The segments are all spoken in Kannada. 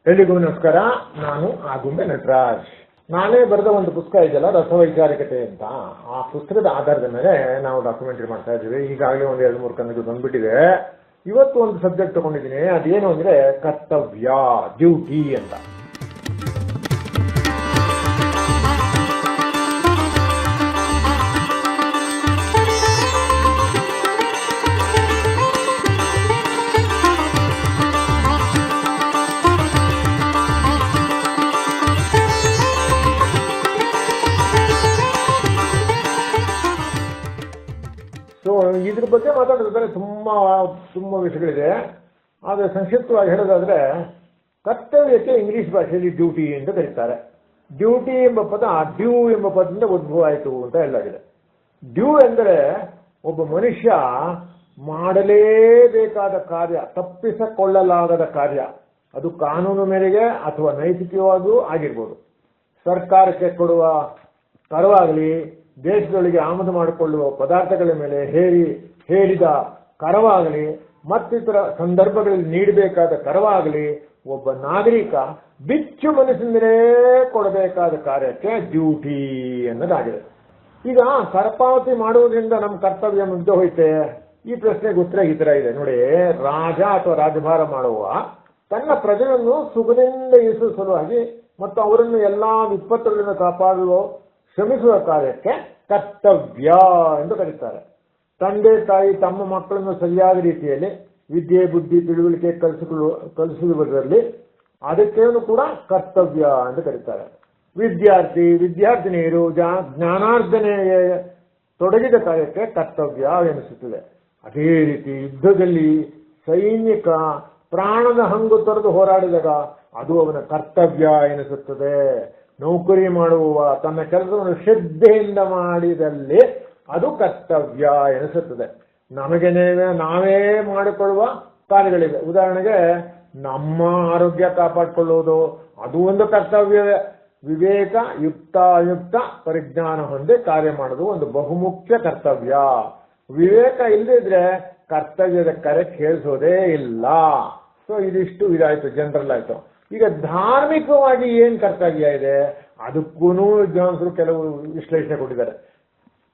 ಎಲ್ಲಿಗೂ ನಮಸ್ಕಾರ. ನಾನು ಆಗುಂಬೆ ನಟರಾಜ್. ನಾನೇ ಬರೆದ ಒಂದು ಪುಸ್ತಕ ಇದೆಯಲ್ಲ, ರಸವೈಚಾರಿಕತೆ ಅಂತ. ಆ ಪುಸ್ತಕದ ಆಧಾರದ ಮೇಲೆ ನಾವು ಡಾಕ್ಯುಮೆಂಟರಿ ಮಾಡ್ತಾ ಇದ್ದೀವಿ. ಈಗಾಗಲೇ ಒಂದು 2-3 ಕನ್ನಡ ಬಂದ್ಬಿಟ್ಟಿದೆ. ಇವತ್ತು ಒಂದು ಸಬ್ಜೆಕ್ಟ್ ತಗೊಂಡಿದ್ದೀನಿ. ಅದೇನು ಅಂದ್ರೆ ಕರ್ತವ್ಯ, ಡ್ಯೂಟಿ ಅಂತ. ಸೊ ಇದ್ರ ಬಗ್ಗೆ ಮಾತಾಡೋದಾದ್ರೆ ತುಂಬಾ ವಿಷಯಗಳಿದೆ. ಆದರೆ ಸಂಕ್ಷಿಪ್ತವಾಗಿ ಹೇಳೋದಾದ್ರೆ, ಕರ್ತವ್ಯಕ್ಕೆ ಇಂಗ್ಲಿಷ್ ಭಾಷೆಯಲ್ಲಿ ಡ್ಯೂಟಿ ಅಂತ ಕರೀತಾರೆ. ಡ್ಯೂಟಿ ಎಂಬ ಪದ ಡ್ಯೂ ಎಂಬ ಪದದಿಂದ ಉದ್ಭವ ಆಯಿತು ಅಂತ ಹೇಳಲಾಗಿದೆ. ಡ್ಯೂ ಎಂದರೆ ಒಬ್ಬ ಮನುಷ್ಯ ಮಾಡಲೇಬೇಕಾದ ಕಾರ್ಯ, ತಪ್ಪಿಸಿಕೊಳ್ಳಲಾಗದ ಕಾರ್ಯ. ಅದು ಕಾನೂನು ಮೇರೆಗೆ ಅಥವಾ ನೈತಿಕವಾಗೂ ಆಗಿರ್ಬೋದು. ಸರ್ಕಾರಕ್ಕೆ ಕೊಡುವ ಕರವಾಗಲಿ, ದೇಶದೊಳಗೆ ಆಮದು ಮಾಡಿಕೊಳ್ಳುವ ಪದಾರ್ಥಗಳ ಮೇಲೆ ಹೇರಿದ ಕರವಾಗಲಿ, ಮತ್ತಿತರ ಸಂದರ್ಭಗಳಲ್ಲಿ ನೀಡಬೇಕಾದ ಕರವಾಗಲಿ, ಒಬ್ಬ ನಾಗರಿಕ ಬಿಚ್ಚು ಮನಸ್ಸಿಂದಲೇ ಕೊಡಬೇಕಾದ ಕಾರ್ಯಕ್ಕೆ ಡ್ಯೂಟಿ ಅನ್ನೋದಾಗಿದೆ. ಈಗ ಕರಪಾವತಿ ಮಾಡುವುದರಿಂದ ನಮ್ಮ ಕರ್ತವ್ಯ ಮುಗ್ದು ಹೋಯ್ತೆ. ಈ ಪ್ರಶ್ನೆಗೆ ಉತ್ತರ ಈ ತರ ಇದೆ ನೋಡಿ. ರಾಜ ಅಥವಾ ರಾಜಭಾರ ಮಾಡುವ ತನ್ನ ಪ್ರಜೆಗಳನ್ನು ಸುಖದಿಂದ ಇರಿಸುವ ಸಲುವಾಗಿ ಮತ್ತು ಅವರನ್ನು ಎಲ್ಲಾ ವಿಪತ್ತುಗಳಿಂದ ಕಾಪಾಡುವ ಶ್ರಮಿಸುವ ಕಾರ್ಯಕ್ಕೆ ಕರ್ತವ್ಯ ಎಂದು ಕರೀತಾರೆ. ತಂದೆ ತಾಯಿ ತಮ್ಮ ಮಕ್ಕಳನ್ನು ಸರಿಯಾದ ರೀತಿಯಲ್ಲಿ ವಿದ್ಯೆ, ಬುದ್ಧಿ, ತಿಳುವಳಿಕೆ ಕಲಿಸುವುದರಲ್ಲಿ ಅದಕ್ಕೇನು ಕೂಡ ಕರ್ತವ್ಯ ಎಂದು ಕರೀತಾರೆ. ವಿದ್ಯಾರ್ಥಿನಿಯರು ಜ್ಞಾನಾರ್ಜನೆಗೆ ತೊಡಗಿದ ಕಾರ್ಯಕ್ಕೆ ಕರ್ತವ್ಯ ಎನಿಸುತ್ತದೆ. ಅದೇ ರೀತಿ ಯುದ್ಧದಲ್ಲಿ ಸೈನಿಕ ಪ್ರಾಣದ ಹಂಗು ತೊರೆದು ಹೋರಾಡಿದಾಗ ಅದು ಅವನ ಕರ್ತವ್ಯ ಎನಿಸುತ್ತದೆ. ನೌಕರಿ ಮಾಡುವ ತನ್ನ ಕೆಲಸವನ್ನು ಶ್ರದ್ಧೆಯಿಂದ ಮಾಡಿದಲ್ಲಿ ಅದು ಕರ್ತವ್ಯ ಎನಿಸುತ್ತದೆ. ನಮಗೆ ನಾವೇ ಮಾಡಿಕೊಳ್ಳುವ ಕಾರ್ಯಗಳಿವೆ. ಉದಾಹರಣೆಗೆ ನಮ್ಮ ಆರೋಗ್ಯ ಕಾಪಾಡಿಕೊಳ್ಳುವುದು ಅದು ಒಂದು ಕರ್ತವ್ಯವೇ. ವಿವೇಕ ಯುಕ್ತ ಪರಿಜ್ಞಾನ ಹೊಂದಿ ಕಾರ್ಯ ಮಾಡೋದು ಒಂದು ಬಹುಮುಖ್ಯ ಕರ್ತವ್ಯ. ವಿವೇಕ ಇಲ್ಲದಿದ್ರೆ ಕರ್ತವ್ಯದ ಕರೆ ಕೇಳಿಸೋದೇ ಇಲ್ಲ. ಸೊ ಇದಿಷ್ಟು ಇದಾಯ್ತು, ಜನರಲ್ ಆಯ್ತು. ಈಗ ಧಾರ್ಮಿಕವಾಗಿ ಏನ್ ಕರ್ತವ್ಯ ಇದೆ ಅದಕ್ಕೂ ವಿದ್ವಾಂಸರು ಕೆಲವು ವಿಶ್ಲೇಷಣೆ ಕೊಟ್ಟಿದ್ದಾರೆ.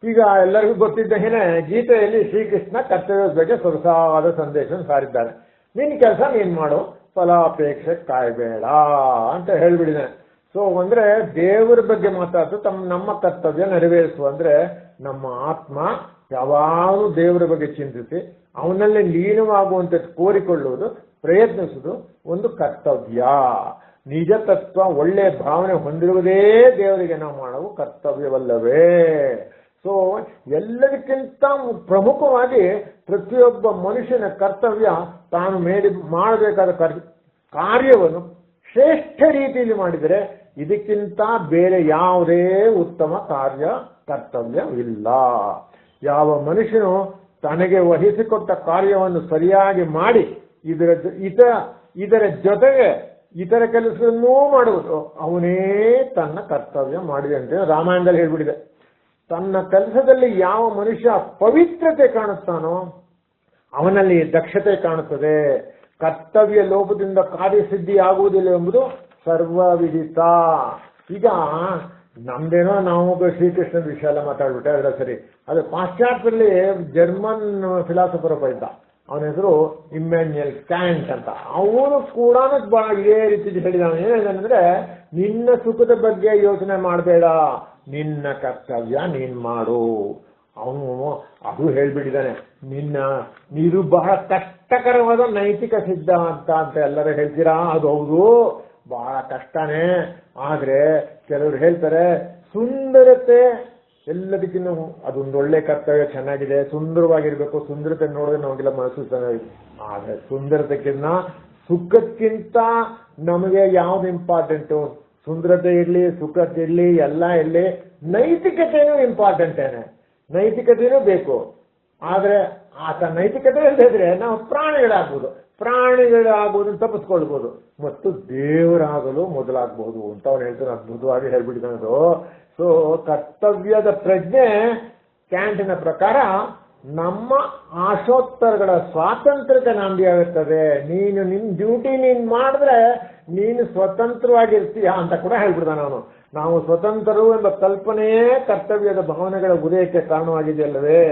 ಈಗ ಎಲ್ಲರಿಗೂ ಗೊತ್ತಿದ್ದಂಗೆ ಗೀತೆಯಲ್ಲಿ ಶ್ರೀಕೃಷ್ಣ ಕರ್ತವ್ಯದ ಬಗ್ಗೆ ಸೊಗಸಾದ ಸಂದೇಶ ಸಾರಿದ್ದಾನೆ. ನಿನ್ ಕೆಲಸ ನೀನ್ ಮಾಡು, ಫಲಾಪೇಕ್ಷೆ ಕಾಯಬೇಡ ಅಂತ ಹೇಳ್ಬಿಡಿದ್ದಾನೆ. ಸೊ ಅಂದ್ರೆ ದೇವರ ಬಗ್ಗೆ ಮಾತಾಡ್ತು ನಮ್ಮ ಕರ್ತವ್ಯ ನೆರವೇರಿಸುವ ಅಂದ್ರೆ ನಮ್ಮ ಆತ್ಮ ಯಾವಾಗಲೂ ದೇವರ ಬಗ್ಗೆ ಚಿಂತಿಸಿ ಅವನಲ್ಲೇ ಲೀನವಾಗುವಂತೆ ಕೋರಿಕೊಳ್ಳುವುದು, ಪ್ರಯತ್ನಿಸುವುದು ಒಂದು ಕರ್ತವ್ಯ. ನಿಜ ತತ್ವ, ಒಳ್ಳೆ ಭಾವನೆ ಹೊಂದಿರುವುದೇ ದೇವರಿಗೆ ನಾವು ಮಾಡುವ ಕರ್ತವ್ಯವಲ್ಲವೇ? ಸೊ ಎಲ್ಲದಕ್ಕಿಂತ ಪ್ರಮುಖವಾಗಿ ಪ್ರತಿಯೊಬ್ಬ ಮನುಷ್ಯನ ಕರ್ತವ್ಯ ತಾನು ಮಾಡಬೇಕಾದ ಕಾರ್ಯವನ್ನು ಶ್ರೇಷ್ಠ ರೀತಿಯಲ್ಲಿ ಮಾಡಿದರೆ ಇದಕ್ಕಿಂತ ಬೇರೆ ಯಾವುದೇ ಉತ್ತಮ ಕರ್ತವ್ಯವಿಲ್ಲ. ಯಾವ ಮನುಷ್ಯನು ತನಗೆ ವಹಿಸಿಕೊಟ್ಟ ಕಾರ್ಯವನ್ನು ಸರಿಯಾಗಿ ಮಾಡಿ ಇದರ ಜೊತೆಗೆ ಇತರ ಕೆಲಸವನ್ನೂ ಮಾಡುವುದು ಅವನೇ ತನ್ನ ಕರ್ತವ್ಯ ಮಾಡಿದೆ ಅಂತ ರಾಮಾಯಣದಲ್ಲಿ ಹೇಳ್ಬಿಟ್ಟಿದೆ. ತನ್ನ ಕೆಲಸದಲ್ಲಿ ಯಾವ ಮನುಷ್ಯ ಪವಿತ್ರತೆ ಕಾಣುತ್ತಾನೋ ಅವನಲ್ಲಿ ದಕ್ಷತೆ ಕಾಣುತ್ತದೆ. ಕರ್ತವ್ಯ ಲೋಪದಿಂದ ಕಾರ್ಯಸಿದ್ಧಿ ಆಗುವುದಿಲ್ಲ ಎಂಬುದು ಸರ್ವವಿದಿತ. ಈಗ ನಮ್ದೇನೋ ನಾವು ಶ್ರೀಕೃಷ್ಣನ ವಿಷಯ ಎಲ್ಲ ಮಾತಾಡ್ಬಿಟ್ಟೆ, ಅದರ ಸರಿ. ಅದು ಪಾಶ್ಚಾತ್ಯದಲ್ಲಿ ಜರ್ಮನ್ ಫಿಲಾಸಫರ್ ಒಬ್ಬ ಇದ್ದ, ಅವನ ಹೆಸರು ಇಮ್ಯಾನ್ಯುಯಲ್ ಕ್ಯಾಂಟ್ ಅಂತ. ಅವನು ಕೂಡ ಇದೇ ರೀತಿ ಹೇಳಿದ. ಏನಂದ್ರೆ ನಿನ್ನ ಸುಖದ ಬಗ್ಗೆ ಯೋಚನೆ ಮಾಡಬೇಡ, ನಿನ್ನ ಕರ್ತವ್ಯ ನೀನ್ ಮಾಡು. ಅವನು ಅದು ಹೇಳ್ಬಿಟ್ಟಿದ್ದಾನೆ. ಇದು ಬಹಳ ಕಷ್ಟಕರವಾದ ನೈತಿಕ ಸಿದ್ಧಾಂತ ಅಂತ ಎಲ್ಲರೂ ಹೇಳ್ತೀರಾ, ಅದು ಹೌದು, ಬಹಳ ಕಷ್ಟನೇ. ಆದ್ರೆ ಕೆಲವರು ಹೇಳ್ತಾರೆ ಸುಂದರತೆ ಎಲ್ಲದಕ್ಕಿಂತ ಅದೊಂದು ಒಳ್ಳೆ ಕರ್ತವ್ಯ, ಚೆನ್ನಾಗಿದೆ, ಸುಂದರವಾಗಿರ್ಬೇಕು, ಸುಂದರತೆ ನೋಡಿದ್ರೆ ನಮಗೆಲ್ಲ ಮನಸ್ಸು ಚೆನ್ನಾಗಿದೆ. ಆದ್ರೆ ಸುಂದರತೆಗಿಂತ ಸುಖಕ್ಕಿಂತ ನಮಗೆ ಯಾವ್ದು ಇಂಪಾರ್ಟೆಂಟು? ಸುಂದರತೆ ಇರ್ಲಿ, ಸುಖತೆ ಇರ್ಲಿ, ಎಲ್ಲ ಇರ್ಲಿ, ನೈತಿಕತೆನೂ ಇಂಪಾರ್ಟೆಂಟೇನೆ. ನೈತಿಕತೆನೂ ಬೇಕು. ಆದ್ರೆ ಆತ ನೈತಿಕತೆ ಇಲ್ಲದಿದ್ರೆ ನಾವು ಪ್ರಾಣಿಗಳಾಗುವುದನ್ನು ತಪ್ಪಿಸ್ಕೊಳ್ಬಹುದು ಮತ್ತು ದೇವರಾಗಲು ಮೊದಲಾಗಬಹುದು ಅಂತ ಅವನು ಹೇಳ್ತಾನೆ. ಅದ್ಭುತವಾಗಿ ಹೇಳ್ಬಿಟ್ಟಿದ್ದಾನದು. ಸೊ ಕರ್ತವ್ಯದ ಪ್ರಜ್ಞೆ ಕ್ಯಾಂಟಿನ ಪ್ರಕಾರ ನಮ್ಮ ಆಶೋತ್ತರಗಳ ಸ್ವಾತಂತ್ರ್ಯಕ್ಕೆ ನಾಂದಿಯಾಗುತ್ತದೆ. ನೀನು ನಿನ್ನ ಡ್ಯೂಟಿ ನೀನು ಮಾಡಿದ್ರೆ ನೀನು ಸ್ವತಂತ್ರವಾಗಿರ್ತೀಯ ಅಂತ ಕೂಡ ಹೇಳ್ಬಿಡ್ತಾನೆ ಅವನು. ನಾವು ಸ್ವತಂತ್ರರು ಎಂಬ ಕಲ್ಪನೆಯೇ ಕರ್ತವ್ಯದ ಭಾವನೆಗಳ ಉದಯಕ್ಕೆ ಕಾರಣವಾಗಿದೆಯಲ್ಲವೇ.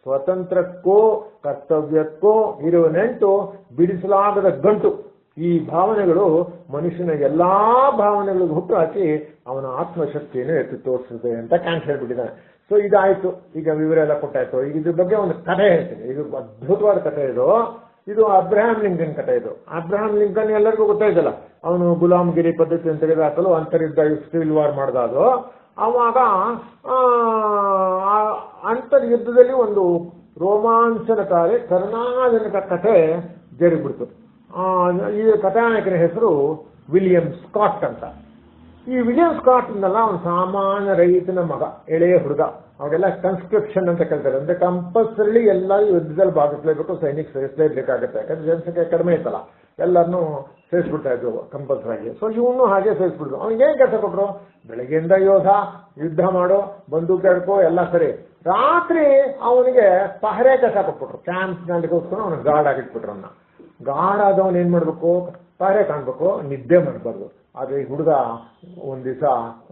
ಸ್ವತಂತ್ರಕ್ಕೂ ಕರ್ತವ್ಯಕ್ಕೂ ಇರುವ ನೆಂಟು ಬಿಡಿಸಲಾಗದ ಗಂಟು. ಈ ಭಾವನೆಗಳು ಮನುಷ್ಯನ ಎಲ್ಲಾ ಭಾವನೆಗಳಿಗೂ ಹುಟ್ಟು ಹಾಕಿ ಅವನ ಆತ್ಮಶಕ್ತಿಯನ್ನು ಎತ್ತಿ ತೋರಿಸುತ್ತೆ ಅಂತ ಕ್ಯಾಂಟ್ ಹೇಳ್ಬಿಟ್ಟಿದ್ದಾನೆ. ಸೊ ಇದಾಯ್ತು, ಈಗ ವಿವರ ಎಲ್ಲ ಕೊಟ್ಟಾಯ್ತು. ಈಗ ಇದ್ರ ಬಗ್ಗೆ ಒಂದು ಕಥೆ ಹೇಳ್ತೀನಿ. ಇದು ಅದ್ಭುತವಾದ ಕಥೆ. ಇದು ಅಬ್ರಹಾಂ ಲಿಂಕನ್ ಕಥೆ. ಇದು ಅಬ್ರಹಾಂ ಲಿಂಕನ್ ಎಲ್ಲರಿಗೂ ಗೊತ್ತಾಯ್ತಲ್ಲ, ಅವನು ಗುಲಾಮಗಿರಿ ಪದ್ಧತಿ ಅಂತ ಹೇಳಿದಾಕಲು ಅಂತರ್ಯುದ್ಧ ಸಿವಿಲ್ ವಾರ್ ಮಾಡ್ದ. ಅದು ಅವಾಗ ಅಂತರ್ಯುದ್ಧದಲ್ಲಿ ಒಂದು ರೋಮಾಂಚನಕಾರಿ ಕರುಣಾಜನಕ ಕಥೆ ಜರುಗಿಬಿಡ್ತು. ಈ ಕಥಾನಾಯಕನ ಹೆಸರು ವಿಲಿಯಂ ಸ್ಕಾಟ್ ಅಂತ. ಈ ವಿಲಿಯಂ ಸ್ಕಾಟ್ ಅನ್ನಲ್ಲ, ಅವನು ಸಾಮಾನ್ಯ ರೈತನ ಮಗ, ಎಳೆಯ ಹುಡುಗ. ಅವಾಗೆಲ್ಲ ಕನ್ಸ್ಕ್ರಿಪ್ಷನ್ ಅಂತ ಕೇಳ್ತಾರೆ. ಅಂದ್ರೆ ಕಂಪಲ್ಸರಿ ಎಲ್ಲ ಯುದ್ಧದಲ್ಲಿ ಭಾಗಿಸ್ಲೇಬೇಕು, ಸೈನಿಕ ಸೇರಿಸಲೇಬೇಕಾಗತ್ತೆ. ಯಾಕಂದ್ರೆ ಜನಸಂಖ್ಯೆ ಕಡಿಮೆ ಇತ್ತಲ್ಲ, ಎಲ್ಲರನ್ನೂ ಸೇರಿಸ್ಬಿಡ್ತಾ ಇದ್ರು ಕಂಪಲ್ಸರಿ. ಸೊ ಇವನು ಹಾಗೆ ಸೇರಿಸ್ಬಿಡ್ತು. ಅವ್ನಿಗೆ ಏನ್ ಕೆಲಸ ಕೊಟ್ರು? ಬೆಳಗ್ಗೆಯಿಂದ ಯೋಧ, ಯುದ್ಧ ಮಾಡೋ, ಬಂದೂಕು ಹಿಡ್ಕೋ, ಎಲ್ಲ ಸರಿ. ರಾತ್ರಿ ಅವನಿಗೆ ಪಹರೆ ಕೆಲಸ ಕೊಟ್ಬಿಟ್ರು. ಕ್ಯಾಂಪ್ ನಲ್ಲಿಗೋಸ್ಕರ ಅವನು ಗಾರ್ಡ್ ಆಗಿಟ್ಬಿಟ್ರು. ಅವನ್ನ ಗಾರ್ಡ್ ಆದವನ್ ಏನ್ ಮಾಡ್ಬೇಕು? ಪಹರೆ ಕಾಣ್ಬೇಕು, ನಿದ್ದೆ ಮಾಡಬಾರ್ದು. ಆದ್ರೆ ಈ ಹುಡುಗ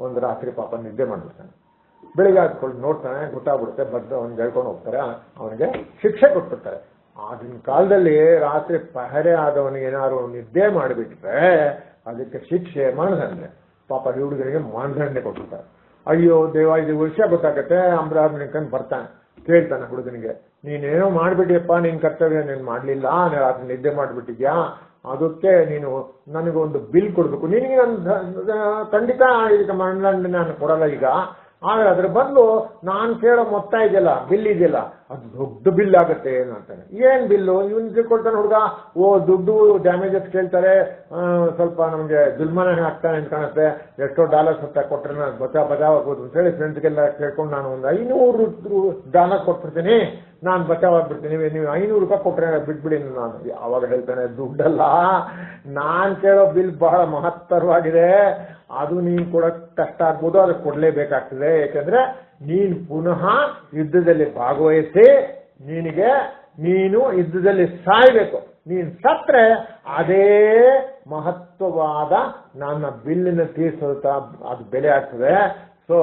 ಒಂದು ರಾತ್ರಿ ಪಾಪ ನಿದ್ದೆ ಮಾಡ್ಬಿಡ್ತಾನೆ. ಬೆಳಿಗ್ಗೆ ಹಾಕೊಂಡು ನೋಡ್ತಾನೆ, ಗೊತ್ತಾಗ್ಬಿಡುತ್ತೆ, ಬದ್ದು ಅವ್ನಿಗೆ ಹೇಳ್ಕೊಂಡು ಹೋಗ್ತಾರೆ. ಅವನಿಗೆ ಶಿಕ್ಷೆ ಕೊಟ್ಬಿಡ್ತಾರೆ. ಆಗಿನ ಕಾಲದಲ್ಲಿ ರಾತ್ರಿ ಪಹರೆ ಆದವನಿಗೆ ಏನಾದ್ರು ನಿದ್ದೆ ಮಾಡಿಬಿಟ್ರೆ ಅದಕ್ಕೆ ಶಿಕ್ಷೆ ಮರಣದಂಡೆ. ಪಾಪ ಈ ಹುಡುಗನಿಗೆ ಮರಣದಂಡೆ ಕೊಟ್ಬಿಡ್ತಾರೆ. ಅಯ್ಯೋ ದೇವ, ಇದು ವಿಷಯ ಗೊತ್ತಾಗತ್ತೆ. ಅಬ್ರಹಾಂ ಲಿಂಕನ್ ಬರ್ತಾನೆ, ಕೇಳ್ತಾನೆ ಹುಡುಗನಿಗೆ, ನೀನೇನೋ ಮಾಡ್ಬಿಟ್ಟಿಯಪ್ಪ, ನಿನ್ ಕರ್ತವ್ಯ ನೀನ್ ಮಾಡ್ಲಿಲ್ಲ, ರಾತ್ರಿ ನಿದ್ದೆ ಮಾಡ್ಬಿಟ್ಟಿದ್ಯಾ, ಅದಕ್ಕೆ ನೀನು ನನಗೊಂದು ಬಿಲ್ ಕೊಡ್ಬೇಕು. ನಿನಗೆ ಖಂಡಿತ ಈಗ ಮರಣದಂಡನೆ ನಾನು ಕೊಡಲ್ಲ ಈಗ. ಆದ್ರೆ ಅದ್ರ ಬದಲು ನಾನ್ ಕೇಳೋ ಮೊತ್ತ ಇದೆಯಲ್ಲ, ಬಿಲ್ ಇದೆಯಲ್ಲ, ಅದು ದೊಡ್ಡ ಬಿಲ್ ಆಗುತ್ತೆ ಏನು ಅಂತಾನೆ. ಏನ್ ಬಿಲ್ಲು? ಇವನ್ ತಿಳ್ಕೊಳ್ತಾನೆ ಹುಡುಗ. ದುಡ್ಡು ಡ್ಯಾಮೇಜಸ್ ಕೇಳ್ತಾರೆ, ಸ್ವಲ್ಪ ನಮ್ಗೆ ಜುಲ್ಮಾನ ಆಗ್ತಾನೆ ಅಂತ ಕಾಣುತ್ತೆ, ಎಷ್ಟೋ ಡಾಲರ್ಸ್ ಹೊತ್ತ ಕೊಟ್ರೆ ನಾನು ಬಚಾವಾಗ್ಬೋದು ಅಂತ ಹೇಳಿ ಫ್ರೆಂಡ್ಸ್ಗೆಲ್ಲ ಕೇಳ್ಕೊಂಡು ನಾನು ಒಂದು $500 ಕೊಟ್ಬಿಡ್ತೀನಿ, ನಾನು ಬಚಾವಾಗ್ಬಿಡ್ತೀನಿ, ನೀವು $500 ಕೊಟ್ರೆ ಬಿಟ್ಬಿಡಿ ನಾನು. ಅವಾಗ ಹೇಳ್ತಾನೆ, ದುಡ್ಡಲ್ಲ, ನಾನ್ ಕೇಳೋ ಬಿಲ್ ಬಹಳ ಮಹತ್ತರವಾಗಿದೆ, ಅದು ನೀನ್ ಕೊಡಕ್ ಕಷ್ಟ ಆಗ್ಬೋದು, ಅದಕ್ಕೆ ಕೊಡ್ಲೇಬೇಕಾಗ್ತದೆ. ಯಾಕಂದ್ರೆ ನೀನು ಪುನಃ ಯುದ್ಧದಲ್ಲಿ ಭಾಗವಹಿಸಿ ನೀನು ಯುದ್ಧದಲ್ಲಿ ಸಾಯ್ಬೇಕು. ನೀನ್ ಸತ್ರೆ ಅದೇ ಮಹತ್ವವಾದ ನನ್ನ ಬಿಲ್ಲಿನ ತೀರ್ಸೋದ ಅದು ಬೆಲೆ ಆಗ್ತದೆ. ಸೊ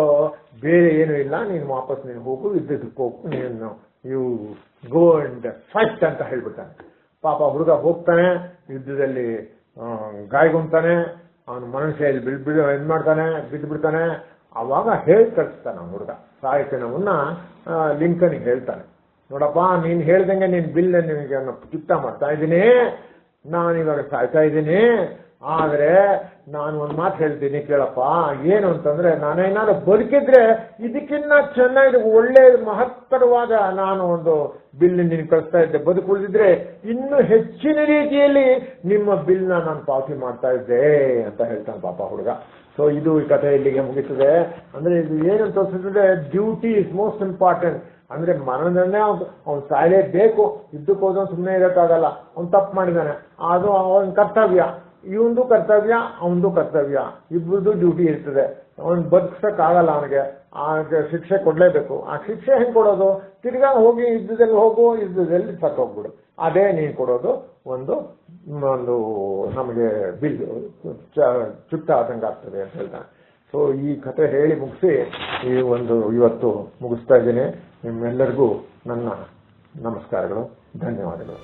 ಬೇರೆ ಏನು ಇಲ್ಲ, ನೀನು ವಾಪಸ್ ನೀನು ಹೋಗು, ಯುದ್ಧಕ್ಕೆ ಹೋಗು, ನೀನು ಯು ಗೋ ಅಂಡ್ ಫೈಟ್ ಅಂತ ಹೇಳ್ಬಿಡ್ತಾನೆ. ಪಾಪ ಹುಡುಗ ಹೋಗ್ತಾನೆ, ಯುದ್ಧದಲ್ಲಿ ಗಾಯಗೊಂತಾನೆ, ಅವನು ಮನುಷ್ಯಲ್ಲಿ ಏನ್ ಮಾಡ್ತಾನೆ, ಬಿದ್ದು ಬಿಡ್ತಾನೆ. ಅವಾಗ ಹೇಳಿ ಕಳಿಸ್ತಾನೆ ಅವನು ಹುಡುಗ. ಸಾಯಕನವನ್ನ ಲಿಂಕನ್ಗೆ ಹೇಳ್ತಾನೆ, ನೋಡಪ್ಪ, ನೀನ್ ಹೇಳ್ದಂಗೆ ನೀನ್ ಬಿಲ್ ನಿನಗೆ ಚಿತ್ತ ಮಾಡ್ತಾ ಇದ್ದೀನಿ, ನಾನಿವಾಗ ಸಾಯ್ತಾ ಇದ್ದೀನಿ, ಆದ್ರೆ ನಾನು ಒಂದ್ ಮಾತು ಹೇಳ್ತೀನಿ ಕೇಳಪ್ಪ. ಏನು ಅಂತಂದ್ರೆ, ನಾನೇನಾದ್ರು ಬದುಕಿದ್ರೆ ಇದಕ್ಕಿನ್ನ ಚೆನ್ನಾಗಿ ಒಳ್ಳೆ ಮಹತ್ತರವಾದ ನಾನು ಒಂದು ಬಿಲ್ ನಿನ್ ಕಳಿಸ್ತಾ ಇದ್ದೆ, ಬದುಕುಳಿದಿದ್ರೆ ಇನ್ನೂ ಹೆಚ್ಚಿನ ರೀತಿಯಲ್ಲಿ ನಿಮ್ಮ ಬಿಲ್ನ ನಾನು ಪಾವತಿ ಮಾಡ್ತಾ ಇದ್ದೆ ಅಂತ ಹೇಳ್ತಾನೆ ಪಾಪ ಹುಡುಗ. ಸೊ ಇದು ಈ ಕಥೆ ಇಲ್ಲಿಗೆ ಮುಗಿತದೆ. ಅಂದ್ರೆ ಇದು ಏನಂತ ತೋರಿಸಿದ್ರೆ, ಡ್ಯೂಟಿ ಇಸ್ ಮೋಸ್ಟ್ ಇಂಪಾರ್ಟೆಂಟ್. ಅಂದ್ರೆ ಮರಣದಂಡನೆ ಅವ್ನು ಸಾಯಲೇಬೇಕು, ಯುದ್ಧಕ್ಕೆ ಹೋದ ಸುಮ್ಮನೆ ಇರೋಕ್ಕಾಗಲ್ಲ. ಅವ್ನು ತಪ್ಪು ಮಾಡಿದಾನೆ, ಅದು ಅವನ ಕರ್ತವ್ಯ, ಇವಂದು ಕರ್ತವ್ಯ, ಅವನದು ಕರ್ತವ್ಯ, ಇಬ್ಬರದು ಡ್ಯೂಟಿ ಇರ್ತದೆ. ಅವನ್ ಬದುಕ್ಸಕ್ಕಾಗಲ್ಲ, ಅವನಿಗೆ ಶಿಕ್ಷೆ ಕೊಡ್ಲೇಬೇಕು. ಆ ಶಿಕ್ಷೆ ಹೆಂಗ್ ಕೊಡೋದು? ತಿರ್ಗಾ ಹೋಗಿ ಯುದ್ಧದಲ್ಲಿ ಹೋಗು, ಯುದ್ಧದಲ್ಲಿ ಸತ್ತೋಗ್ಬಿಡು. ಅದೇ ನೀನು ಕೊಡೋದು ಒಂದು ನಮಗೆ ಬಿಲ್ ಚುಟ್ಟ ಆದಂಗೆ ಆಗ್ತದೆ ಅಂತ ಹೇಳ್ತಾನೆ. ಸೊ ಈ ಕಥೆ ಹೇಳಿ ಮುಗಿಸಿ ಇವತ್ತು ಮುಗಿಸ್ತಾ ಇದ್ದೀನಿ. ನಿಮ್ಮೆಲ್ಲರಿಗೂ ನನ್ನ ನಮಸ್ಕಾರಗಳು, ಧನ್ಯವಾದಗಳು.